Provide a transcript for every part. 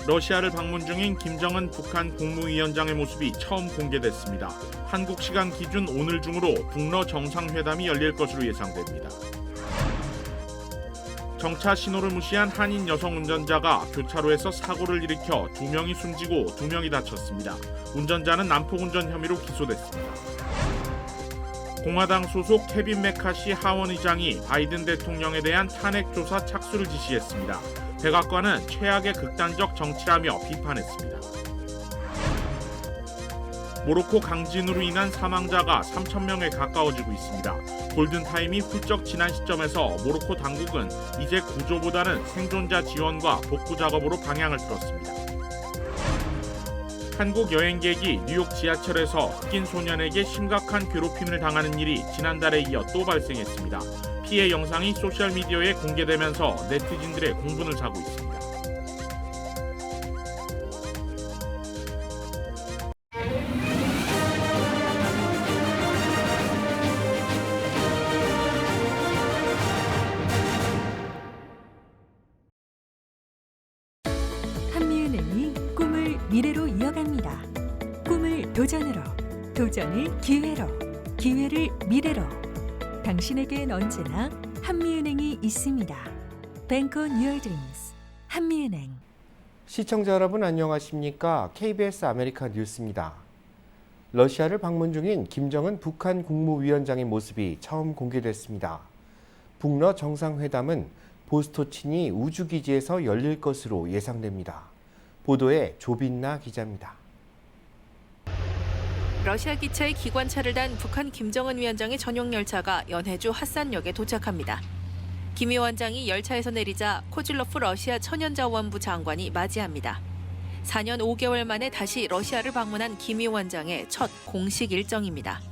러시아를 방문 중인 김정은 북한 국무위원장의 모습이 처음 공개됐습니다. 한국 시간 기준 오늘 중으로 북러 정상회담이 열릴 것으로 예상됩니다. 정차 신호를 무시한 한인 여성 운전자가 교차로에서 사고를 일으켜 2명이 숨지고 2명이 다쳤습니다. 운전자는 난폭운전 혐의로 기소됐습니다. 공화당 소속 케빈 메카시 하원 의장이 바이든 대통령에 대한 탄핵 조사 착수를 지시했습니다. 백악관은 최악의 극단적 정치라며 비판했습니다. 모로코 강진으로 인한 사망자가 3,000명에 가까워지고 있습니다. 골든타임이 훌쩍 지난 시점에서 모로코 당국은 이제 구조보다는 생존자 지원과 복구 작업으로 방향을 틀었습니다. 한국 여행객이 뉴욕 지하철에서 흑인 소년에게 심각한 괴롭힘을 당하는 일이 지난달에 이어 또 발생했습니다. 피해 영상이 소셜미디어에 공개되면서 네티즌들의 공분을 사고 있습니다. 한미은행이 꿈을 미래로 이어갑니다. 꿈을 도전으로, 도전을 기회로, 기회를 미래로. 당신에겐 언제나 한미은행이 있습니다. Bank on your dreams. 한미은행. 시청자 여러분 안녕하십니까? KBS 아메리카 뉴스입니다. 러시아를 방문 중인 김정은 북한 국무위원장의 모습이 처음 공개됐습니다. 북러 정상회담은 보스토치니 우주기지에서 열릴 것으로 예상됩니다. 보도에 조빈나 기자입니다. 러시아 기차의 기관차를 단 북한 김정은 위원장의 전용 열차가 연해주 핫산역에 도착합니다. 김 위원장이 열차에서 내리자 코질로프 러시아 천연자원부 장관이 맞이합니다. 4년 5개월 만에 다시 러시아를 방문한 김 위원장의 첫 공식 일정입니다.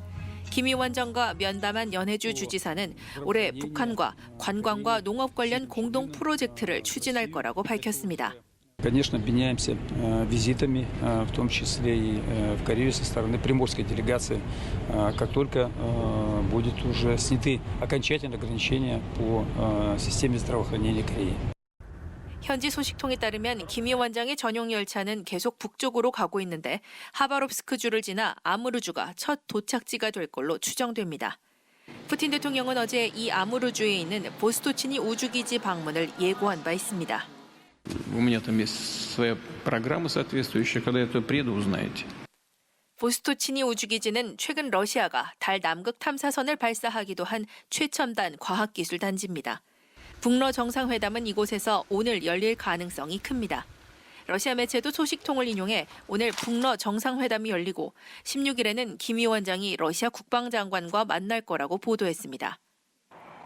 김 위원장과 면담한 연해주 주지사는 올해 북한과 관광과 농업 관련 공동 프로젝트를 추진할 거라고 밝혔습니다. Конечно, обменяемся визитами, в том числе и в Корею со стороны приморской делегации, как только будут уже сняты окончательные ограничения по системе здравоохранения Кореи. 현지 소식통에 따르면 김 위원장의 전용 열차는 계속 북쪽으로 가고 있는데 하바롭스크주를 지나 아무르주가 첫 도착지가 될 걸로 추정됩니다. 푸틴 대통령은 어제 이 아무르주에 있는 보스토치니 우주기지 방문을 예고한 바 있습니다. У меня там есть своя программа соответствующая, когда я туда приеду, узнаете. 보스토치니 우주기지는 최근 러시아가 달 남극 탐사선을 발사하기도 한 최첨단 과학기술 단지입니다. 북러 정상회담은 이곳에서 오늘 열릴 가능성이 큽니다. 러시아 매체도 소식통을 인용해 오늘 북러 정상회담이 열리고 16일에는 김 위원장이 러시아 국방장관과 만날 거라고 보도했습니다.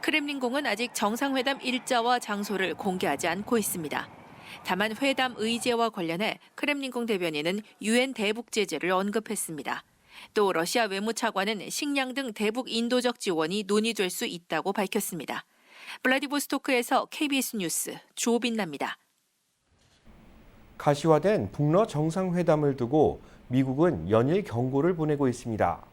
크렘린궁은 아직 정상회담 일자와 장소를 공개하지 않고 있습니다. 다만 회담 의제와 관련해 크렘린궁 대변인은 유엔 대북 제재를 언급했습니다. 또 러시아 외무차관은 식량 등 대북 인도적 지원이 논의될 수 있다고 밝혔습니다. 블라디보스토크에서 KBS 뉴스 조빈나입니다. 가시화된 북러 정상회담을 두고 미국은 연일 경고를 보내고 있습니다.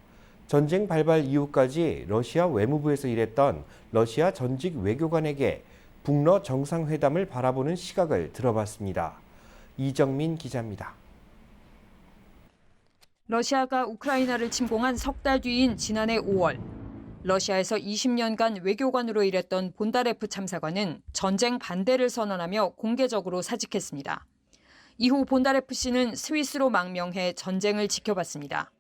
전쟁 발발 이후까지 러시아 외무부에서 일했던 러시아 전직 외교관에게 북러 정상회담을 바라보는 시각을 들어봤습니다. 이정민 기자입니다. 러시아가 우크라이나를 침공한 석 달 뒤인 지난해 5월, 러시아에서 20년간 외교관으로 일했던 본다레프 참사관은 전쟁 반대를 선언하며 공개적으로 사직했습니다. 이후 본다레프 씨는 스위스로 망명해 전쟁을 지켜봤습니다.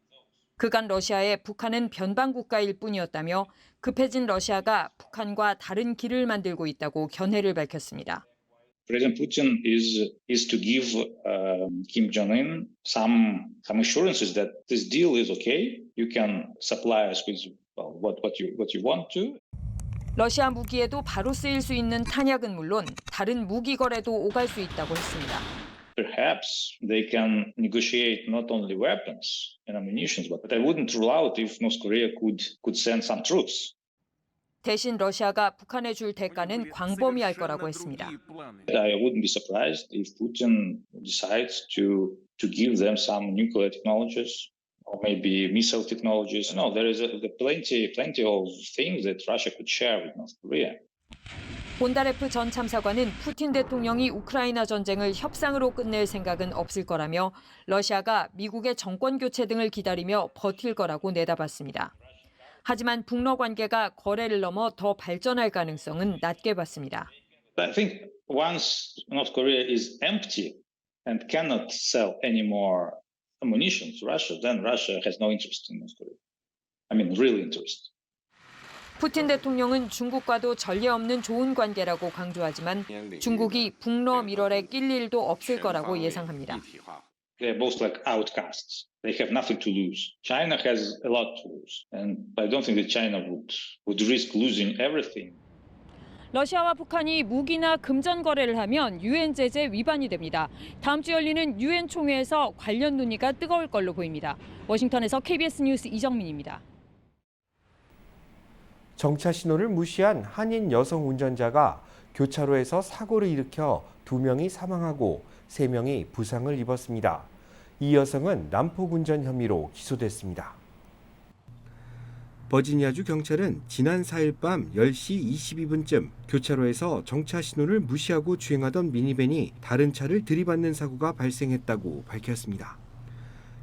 그간 러시아에 북한은 변방 국가일 뿐이었다며 급해진 러시아가 북한과 다른 길을 만들고 있다고 견해를 밝혔습니다. President Putin is to give Kim Jong-un some assurances that this deal is okay. You can supply us with what you want to. 러시아 무기에도 바로 쓰일 수 있는 탄약은 물론 다른 무기 거래도 오갈 수 있다고 했습니다. Perhaps they can negotiate not only weapons and ammunition, but I wouldn't rule out if North Korea could send some troops. 대신 러시아가 북한에 줄 대가는 광범위할 거라고 했습니다. I wouldn't be surprised if Putin decides to give them some nuclear technologies or maybe missile technologies. No, there is plenty of things that Russia could share with North Korea. 본다레프 전 참사관은 푸틴 대통령이 우크라이나 전쟁을 협상으로 끝낼 생각은 없을 거라며 러시아가 미국의 정권 교체 등을 기다리며 버틸 거라고 내다봤습니다. 하지만 북러 관계가 거래를 넘어 더 발전할 가능성은 낮게 봤습니다. I think once North Korea is empty and cannot sell any more ammunition to Russia, then Russia has no interest in North Korea. I mean, real interest. 푸틴 대통령은 중국과도 전례 없는 좋은 관계라고 강조하지만 중국이 북러 밀월에 낄 일도 없을 거라고 예상합니다. They're both like outcasts. They have nothing to lose. China has a lot to lose, and I don't think that China would risk losing everything. 러시아와 북한이 무기나 금전 거래를 하면 유엔 제재 위반이 됩니다. 다음 주 열리는 유엔 총회에서 관련 논의가 뜨거울 걸로 보입니다. 워싱턴에서 KBS 뉴스 이정민입니다. 정차 신호를 무시한 한인 여성 운전자가 교차로에서 사고를 일으켜 2명이 사망하고 3명이 부상을 입었습니다. 이 여성은 난폭 운전 혐의로 기소됐습니다. 버지니아주 경찰은 지난 4일 밤 10시 22분쯤 교차로에서 정차 신호를 무시하고 주행하던 미니밴이 다른 차를 들이받는 사고가 발생했다고 밝혔습니다.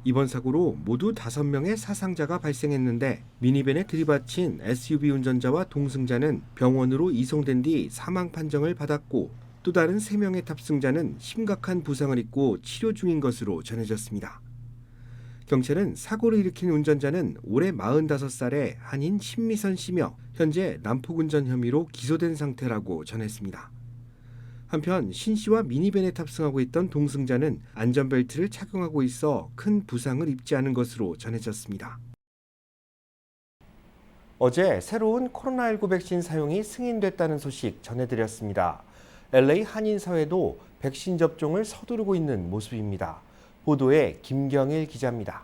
이번 사고로 모두 5명의 사상자가 발생했는데 미니밴에 들이받친 SUV 운전자와 동승자는 병원으로 이송된 뒤 사망 판정을 받았고 또 다른 3명의 탑승자는 심각한 부상을 입고 치료 중인 것으로 전해졌습니다. 경찰은 사고를 일으킨 운전자는 올해 45살의 한인 신미선 씨며 현재 난폭운전 혐의로 기소된 상태라고 전했습니다. 한편 신 씨와 미니밴에 탑승하고 있던 동승자는 안전벨트를 착용하고 있어 큰 부상을 입지 않은 것으로 전해졌습니다. 어제 새로운 코로나19 백신 사용이 승인됐다는 소식 전해드렸습니다. LA 한인사회도 백신 접종을 서두르고 있는 모습입니다. 보도에 김경일 기자입니다.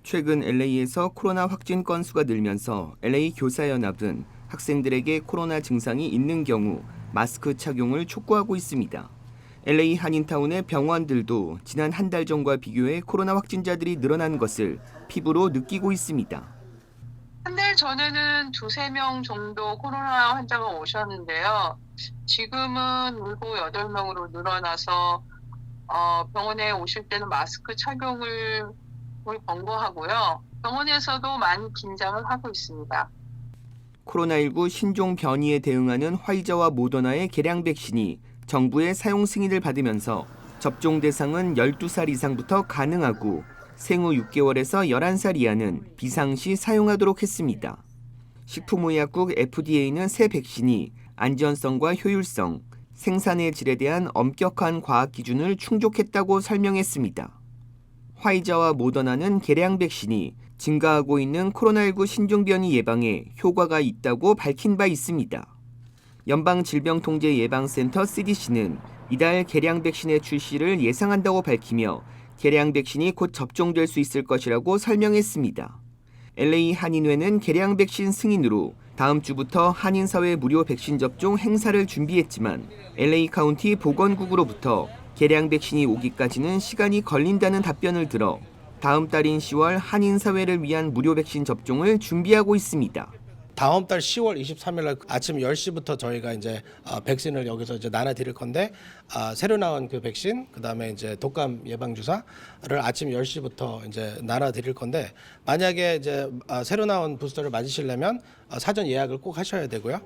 최근 LA에서 코로나 확진 건수가 늘면서 LA 교사연합은 학생들에게 코로나 증상이 있는 경우 마스크 착용을 촉구하고 있습니다. LA 한인타운의 병원들도 지난 한 달 전과 비교해 코로나 확진자들이 늘어난 것을 피부로 느끼고 있습니다. 한 달 전에는 2-3명 정도 코로나 환자가 오셨는데요. 지금은 7-8명으로 늘어나서 병원에 오실 때는 마스크 착용을 권고하고요. 병원에서도 많이 긴장을 하고 있습니다. 코로나19 신종 변이에 대응하는 화이자와 모더나의 개량 백신이 정부의 사용 승인을 받으면서 접종 대상은 12살 이상부터 가능하고 생후 6개월에서 11살 이하는 비상시 사용하도록 했습니다. 식품의약국 FDA는 새 백신이 안전성과 효율성, 생산의 질에 대한 엄격한 과학 기준을 충족했다고 설명했습니다. 화이자와 모더나는 개량 백신이 증가하고 있는 코로나19 신종 변이 예방에 효과가 있다고 밝힌 바 있습니다. 연방질병통제예방센터 CDC는 이달 개량 백신의 출시를 예상한다고 밝히며 개량 백신이 곧 접종될 수 있을 것이라고 설명했습니다. LA 한인회는 개량 백신 승인으로 다음 주부터 한인사회 무료 백신 접종 행사를 준비했지만 LA 카운티 보건국으로부터 개량 백신이 오기까지는 시간이 걸린다는 답변을 들어 다음 달인 10월 한인사회를 위한 무료 백신 접종을 준비하고 있습니다. 다음 달 10월 23일 날 아침 10시부터 저희가 이제 백신을 여기서 이제 나눠 드릴 건데 새로 나온 그 백신 그다음에 이제 독감 예방 주사를 아침 10시부터 이제 나눠 드릴 건데 만약에 이제 새로 나온 부스터를 맞으시려면 사전 예약을 꼭 하셔야 되고요.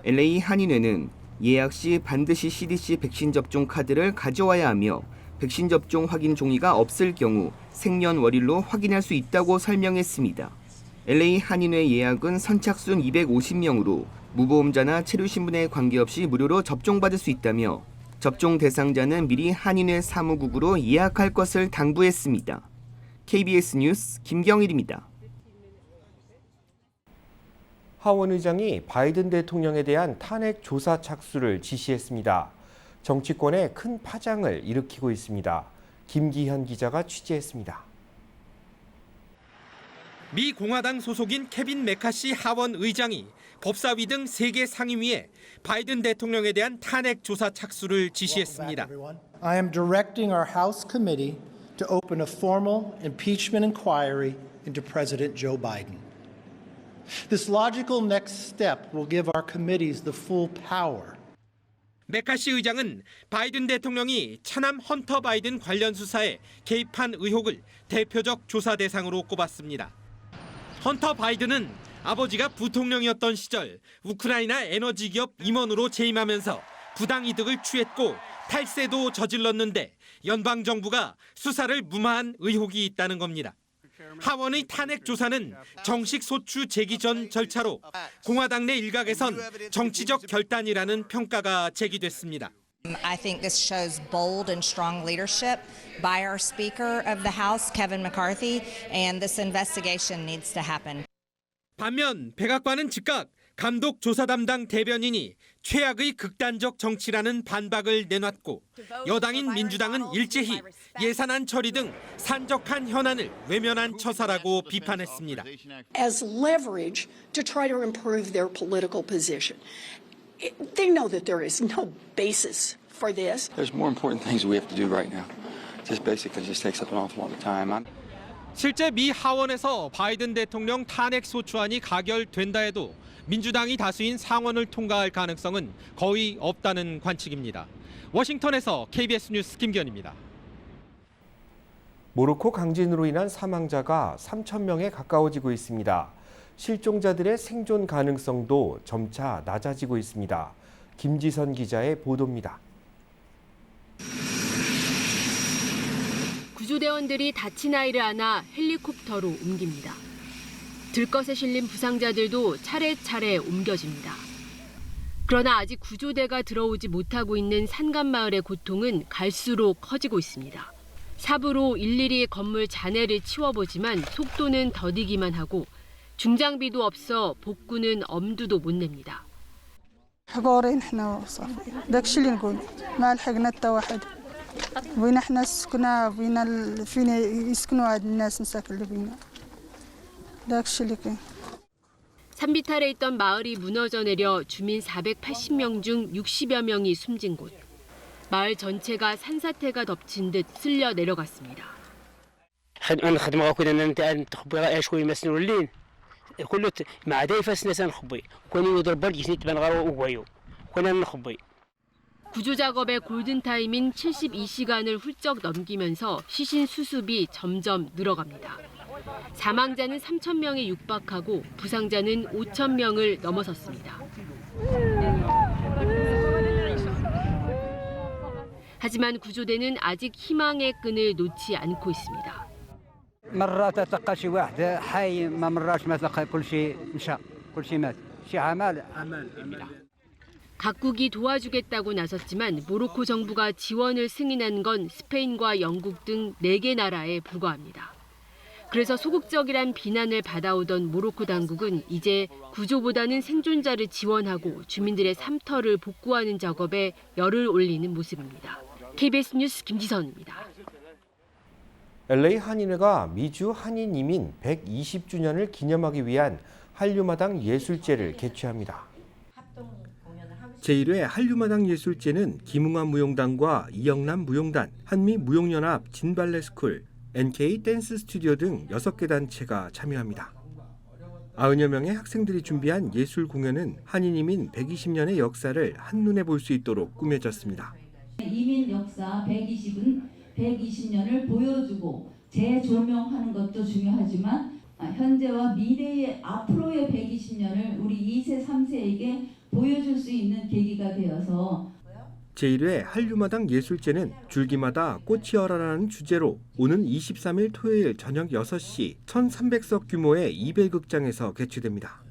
LA 한인회는 예약 시 반드시 CDC 백신 접종 카드를 가져와야 하며 백신 접종 확인 종이가 없을 경우 생년월일로 확인할 수 있다고 설명했습니다. LA 한인회 예약은 선착순 250명으로 무보험자나 체류신분에 관계없이 무료로 접종받을 수 있다며 접종 대상자는 미리 한인회 사무국으로 예약할 것을 당부했습니다. KBS 뉴스 김경일입니다. 하원 의장이 바이든 대통령에 대한 탄핵 조사 착수를 지시했습니다. 정치권에 큰 파장을 일으키고 있습니다. 김기현 기자가 취재했습니다. 미 공화당 소속인 케빈 메카시 하원 의장이 법사위 등 3개 상임위에 바이든 대통령에 대한 탄핵 조사 착수를 지시했습니다. I am directing our House committee to open a formal impeachment inquiry into President Joe Biden. This logical next step will give our committees the full power. 메카시 의장은 바이든 대통령이 차남 헌터 바이든 관련 수사에 개입한 의혹을 대표적 조사 대상으로 꼽았습니다. 헌터 바이든은 아버지가 부통령이었던 시절 우크라이나 에너지 기업 임원으로 재임하면서 부당이득을 취했고 탈세도 저질렀는데 연방정부가 수사를 무마한 의혹이 있다는 겁니다. 하원의 탄핵 조사는 정식 소추 제기 전 절차로 공화당 내 일각에선 정치적 결단이라는 평가가 제기됐습니다. I think this shows bold and strong leadership by our Speaker of the House, Kevin McCarthy, and this investigation needs to happen. 반면 백악관은 즉각 감독 조사 담당 대변인이 최악의 극단적 정치라는 반박을 내놨고 여당인 민주당은 일제히 예산안 처리 등 산적한 현안을 외면한 처사라고 비판했습니다. As leverage to try to improve their political position. They know that there is no basis for this. There's more important things we have to do right now. Just basically just takes up an awful lot of time. 실제 미 하원에서 바이든 대통령 탄핵 소추안이 가결된다 해도 민주당이 다수인 상원을 통과할 가능성은 거의 없다는 관측입니다. 워싱턴에서 KBS 뉴스 김기현입니다. 모로코 강진으로 인한 사망자가 3,000명에 가까워지고 있습니다. 실종자들의 생존 가능성도 점차 낮아지고 있습니다. 김지선 기자의 보도입니다. 구조대원들이 다친 아이를 안아 헬리콥터로 옮깁니다. 들것에 실린 부상자들도 차례차례 옮겨집니다. 그러나 아직 구조대가 들어오지 못하고 있는 산간마을의 고통은 갈수록 커지고 있습니다. 삽으로 일일이 건물 잔해를 치워보지만 속도는 더디기만 하고 중장비도 없어 복구는 엄두도 못 냅니다. 산비탈에 있던 마을이 무너져 내려 주민 480명 중 60여 명이 숨진 곳. 마을 전체가 산사태가 덮친 듯 쓸려 내려갔습니다. 구조 작업의 골든타임인 72시간을 훌쩍 넘기면서 시신 수습이 점점 늘어갑니다. 사망자는 3,000명에 육박하고 부상자는 5,000명을 넘어섰습니다. 하지만 구조대는 아직 희망의 끈을 놓지 않고 있습니다. 각국이 도와주겠다고 나섰지만 모로코 정부가 지원을 승인한 건 스페인과 영국 등 4개 나라에 불과합니다. 그래서 소극적이란 비난을 받아오던 모로코 당국은 이제 구조보다는 생존자를 지원하고 주민들의 삶터를 복구하는 작업에 열을 올리는 모습입니다. KBS 뉴스 김지선입니다. LA 한인회가 미주 한인 이민 120주년을 기념하기 위한 한류마당 예술제를 개최합니다. 제1회 한류마당 예술제는 김웅환 무용단과 이영남 무용단, 한미무용연합 진발레스쿨, NK 댄스 스튜디오 등 6개 단체가 참여합니다. 90여 명의 학생들이 준비한 예술 공연은 한인 이민 120년의 역사를 한눈에 볼 수 있도록 꾸며졌습니다. 이민 역사 120년을 보여주고 재조명하는 것도 중요하지만 현재와 미래의 앞으로의 120년을 우리 2세, 3세에게 보여줄 수 있는 계기가 되어서 제1회 한류마당 예술제는 줄기마다 꽃이 열어라는 주제로 오는 23일 토요일 저녁 6시 1,300석 규모의 이벨극장에서 개최됩니다.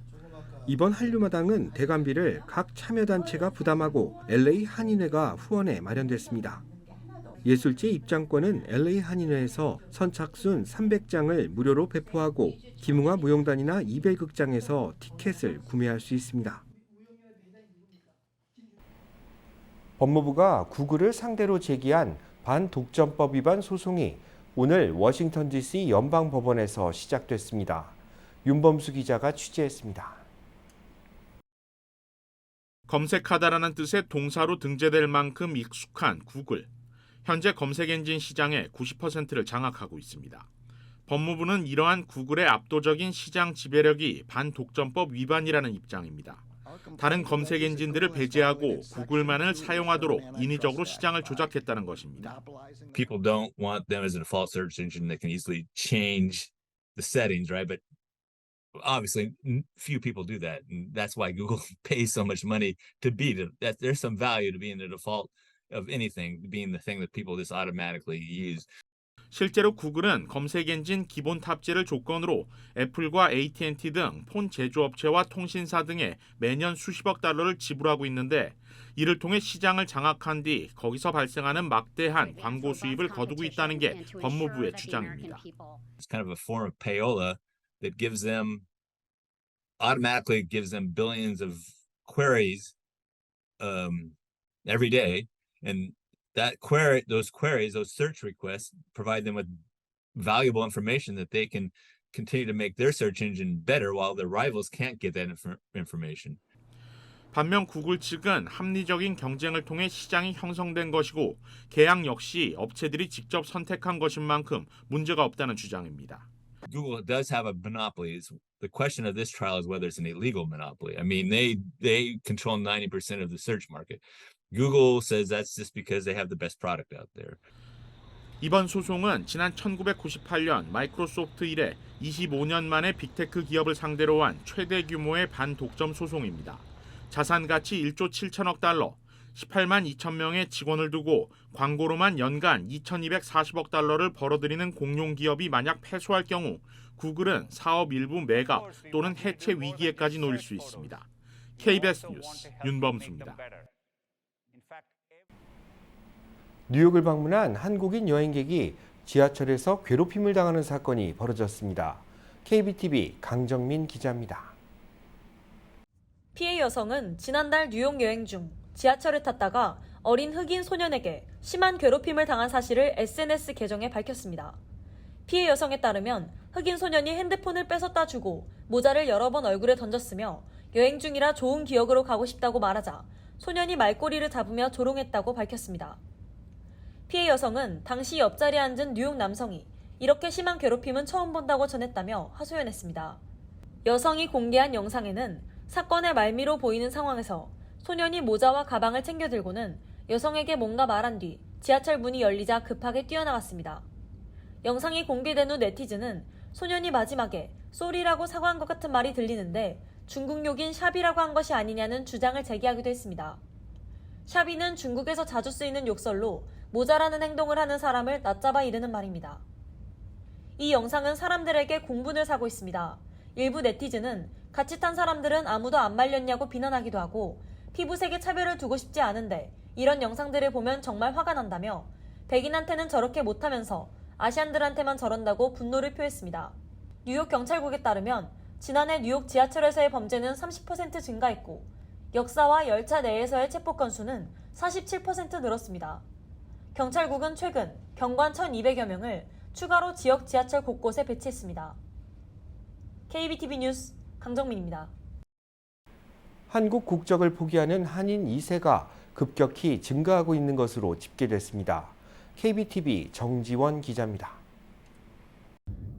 이번 한류마당은 대관비를 각 참여단체가 부담하고 LA 한인회가 후원해 마련됐습니다. 예술제 입장권은 LA 한인회에서 선착순 300장을 무료로 배포하고 김웅화 무용단이나 이벨극장에서 티켓을 구매할 수 있습니다. 법무부가 구글을 상대로 제기한 반독점법 위반 소송이 오늘 워싱턴 DC 연방법원에서 시작됐습니다. 윤범수 기자가 취재했습니다. 검색하다라는 뜻의 동사로 등재될 만큼 익숙한 구글. 현재 검색 엔진 시장의 90%를 장악하고 있습니다. 법무부는 이러한 구글의 압도적인 시장 지배력이 반독점법 위반이라는 입장입니다. 다른 검색 엔진들을 배제하고 구글만을 사용하도록 인위적으로 시장을 조작했다는 것입니다. People don't want them as a default search engine that can easily change the settings, right? But obviously, few people do that, and that's why Google pays so much money to be that. There's some value to being the default of anything, being the thing that people just automatically use. 실제로 구글은 검색 엔진 기본 탑재를 조건으로 애플과 AT&T 등 폰 제조업체와 통신사 등에 매년 수십억 달러를 지불하고 있는데 이를 통해 시장을 장악한 뒤 거기서 발생하는 막대한 광고 수입을 거두고 있다는 게 법무부의 주장입니다. It's kind of a form of payola that automatically gives them billions of queries every day, and those search requests provide them with valuable information that they can continue to make their search engine better while their rivals can't get that information. 반면 구글 측은 합리적인 경쟁을 통해 시장이 형성된 것이고 계약 역시 업체들이 직접 선택한 것인 만큼 문제가 없다는 주장입니다. Google does have a monopoly. The question of this trial is whether it's an illegal monopoly. I mean, they control 90% of the search market. Google says that's just because they have the best product out there. 이번 소송은 지난 1998년 마이크로소프트 이래 25년 만에 빅테크 기업을 상대로 한 최대 규모의 반독점 소송입니다. 자산 가치 1조 7천억 달러, 18만 2천 명의 직원을 두고 광고로만 연간 2,240억 달러를 벌어들이는 공룡 기업이 만약 패소할 경우 구글은 사업 일부 매각 또는 해체 위기에까지 놓일 수 있습니다. KBS 뉴스 윤범수입니다. 뉴욕을 방문한 한국인 여행객이 지하철에서 괴롭힘을 당하는 사건이 벌어졌습니다. KBTV 강정민 기자입니다. 피해 여성은 지난달 뉴욕 여행 중 지하철을 탔다가 어린 흑인 소년에게 심한 괴롭힘을 당한 사실을 SNS 계정에 밝혔습니다. 피해 여성에 따르면 흑인 소년이 핸드폰을 뺏어다 주고 모자를 여러 번 얼굴에 던졌으며 여행 중이라 좋은 기억으로 가고 싶다고 말하자 소년이 말꼬리를 잡으며 조롱했다고 밝혔습니다. 피해 여성은 당시 옆자리에 앉은 뉴욕 남성이 이렇게 심한 괴롭힘은 처음 본다고 전했다며 하소연했습니다. 여성이 공개한 영상에는 사건의 말미로 보이는 상황에서 소년이 모자와 가방을 챙겨 들고는 여성에게 뭔가 말한 뒤 지하철 문이 열리자 급하게 뛰어나갔습니다. 영상이 공개된 후 네티즌은 소년이 마지막에 쏘리라고 사과한 것 같은 말이 들리는데 중국 욕인 샤비라고 한 것이 아니냐는 주장을 제기하기도 했습니다. 샤비는 중국에서 자주 쓰이는 욕설로 모자라는 행동을 하는 사람을 낮잡아 이르는 말입니다. 이 영상은 사람들에게 공분을 사고 있습니다. 일부 네티즌은 같이 탄 사람들은 아무도 안 말렸냐고 비난하기도 하고 피부색에 차별을 두고 싶지 않은데 이런 영상들을 보면 정말 화가 난다며 백인한테는 저렇게 못하면서 아시안들한테만 저런다고 분노를 표했습니다. 뉴욕 경찰국에 따르면 지난해 뉴욕 지하철에서의 범죄는 30% 증가했고 역사와 열차 내에서의 체포 건수는 47% 늘었습니다. 경찰국은 최근 경관 1,200여 명을 추가로 지역 지하철 곳곳에 배치했습니다. KBTV 뉴스 강정민입니다. 한국 국적을 포기하는 한인 2세가 급격히 증가하고 있는 것으로 집계됐습니다. KBTV 정지원 기자입니다.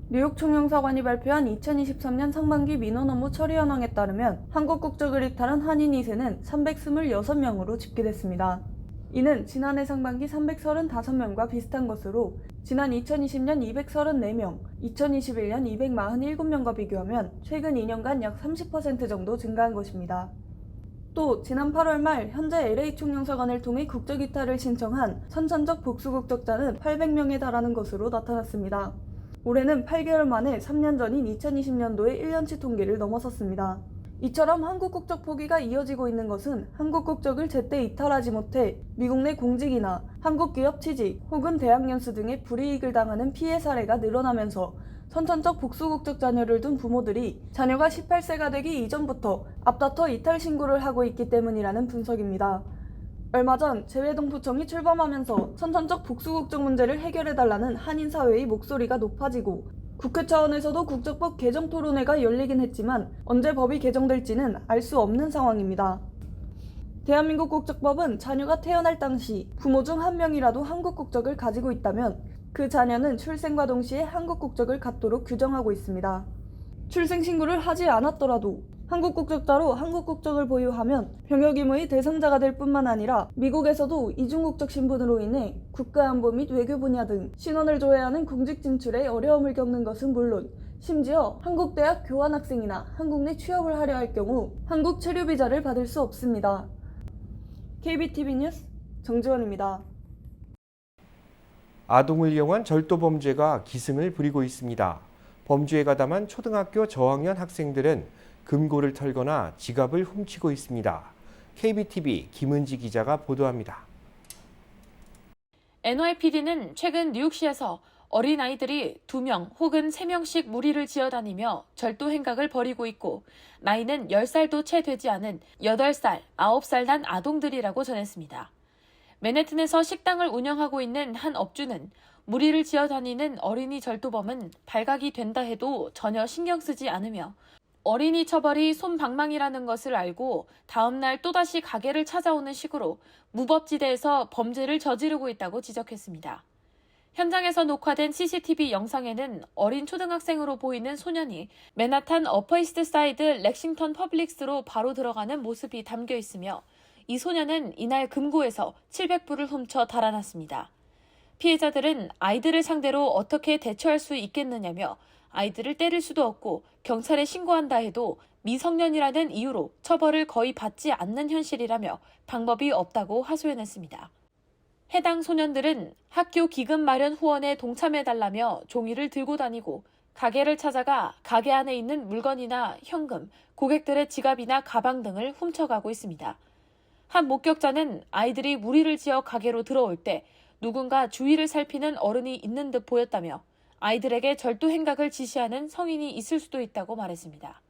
뉴욕 총영사관이 발표한 2023년 상반기 민원 업무 처리 현황에 따르면 한국 국적을 이탈한 한인 2세는 326명으로 집계됐습니다. 이는 지난해 상반기 335명과 비슷한 것으로 지난 2020년 234명, 2021년 247명과 비교하면 최근 2년간 약 30% 정도 증가한 것입니다. 또 지난 8월 말 현재 LA 총영사관을 통해 국적 이탈을 신청한 선천적 복수 국적자는 800명에 달하는 것으로 나타났습니다. 올해는 8개월 만에 3년 전인 2020년도의 1년치 통계를 넘어섰습니다. 이처럼 한국 국적 포기가 이어지고 있는 것은 한국 국적을 제때 이탈하지 못해 미국 내 공직이나 한국 기업 취직 혹은 대학 연수 등의 불이익을 당하는 피해 사례가 늘어나면서 선천적 복수 국적 자녀를 둔 부모들이 자녀가 18세가 되기 이전부터 앞다퉈 이탈 신고를 하고 있기 때문이라는 분석입니다. 얼마 전 재외동부청이 출범하면서 선천적 복수 국적 문제를 해결해달라는 한인 사회의 목소리가 높아지고 국회 차원에서도 국적법 개정 토론회가 열리긴 했지만 언제 법이 개정될지는 알 수 없는 상황입니다. 대한민국 국적법은 자녀가 태어날 당시 부모 중 한 명이라도 한국 국적을 가지고 있다면 그 자녀는 출생과 동시에 한국 국적을 갖도록 규정하고 있습니다. 출생 신고를 하지 않았더라도 한국 국적자로 한국 국적을 보유하면 병역 의무의 대상자가 될 뿐만 아니라 미국에서도 이중 국적 신분으로 인해 국가안보 및 외교 분야 등 신원을 줘야 하는 공직 진출에 어려움을 겪는 것은 물론 심지어 한국 대학 교환학생이나 한국 내 취업을 하려 할 경우 한국 체류 비자를 받을 수 없습니다. KBTV 뉴스 정지원입니다. 아동을 이용한 절도 범죄가 기승을 부리고 있습니다. 범죄에 가담한 초등학교 저학년 학생들은 금고를 털거나 지갑을 훔치고 있습니다. KBTV 김은지 기자가 보도합니다. NYPD는 최근 뉴욕시에서 어린아이들이 2명 혹은 3명씩 무리를 지어다니며 절도 행각을 벌이고 있고 나이는 10살도 채 되지 않은 8살, 9살 난 아동들이라고 전했습니다. 맨해튼에서 식당을 운영하고 있는 한 업주는 무리를 지어다니는 어린이 절도범은 발각이 된다 해도 전혀 신경 쓰지 않으며 어린이 처벌이 솜방망이라는 것을 알고 다음날 또다시 가게를 찾아오는 식으로 무법지대에서 범죄를 저지르고 있다고 지적했습니다. 현장에서 녹화된 CCTV 영상에는 어린 초등학생으로 보이는 소년이 맨하탄 어퍼이스트 사이드 렉싱턴 퍼블릭스로 바로 들어가는 모습이 담겨 있으며 이 소년은 이날 금고에서 700불을 훔쳐 달아났습니다. 피해자들은 아이들을 상대로 어떻게 대처할 수 있겠느냐며 아이들을 때릴 수도 없고 경찰에 신고한다 해도 미성년이라는 이유로 처벌을 거의 받지 않는 현실이라며 방법이 없다고 하소연했습니다. 해당 소년들은 학교 기금 마련 후원에 동참해달라며 종이를 들고 다니고 가게를 찾아가 가게 안에 있는 물건이나 현금, 고객들의 지갑이나 가방 등을 훔쳐가고 있습니다. 한 목격자는 아이들이 무리를 지어 가게로 들어올 때 누군가 주위를 살피는 어른이 있는 듯 보였다며 아이들에게 절도 행각을 지시하는 성인이 있을 수도 있다고 말했습니다.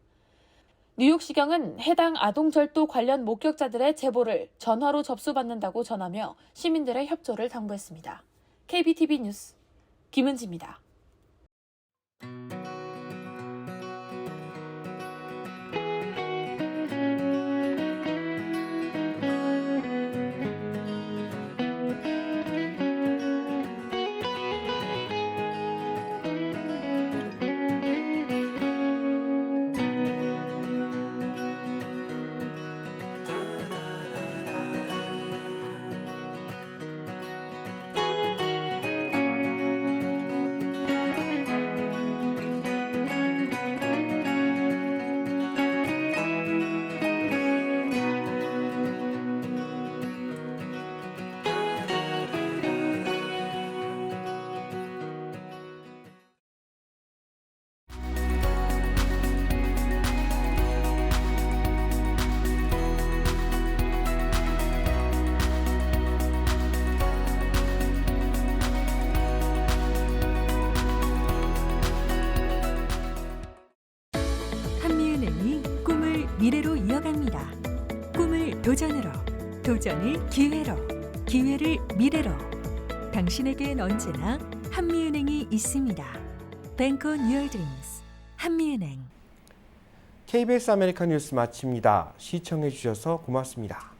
뉴욕시경은 해당 아동절도 관련 목격자들의 제보를 전화로 접수받는다고 전하며 시민들의 협조를 당부했습니다. KBTV 뉴스 김은지입니다. 미래로 이어갑니다. 꿈을 도전으로, 도전을 기회로, 기회를 미래로. 당신에겐 언제나 한미은행이 있습니다. Bank on your dreams. 한미은행. KBS 아메리칸 뉴스 마칩니다. 시청해 주셔서 고맙습니다.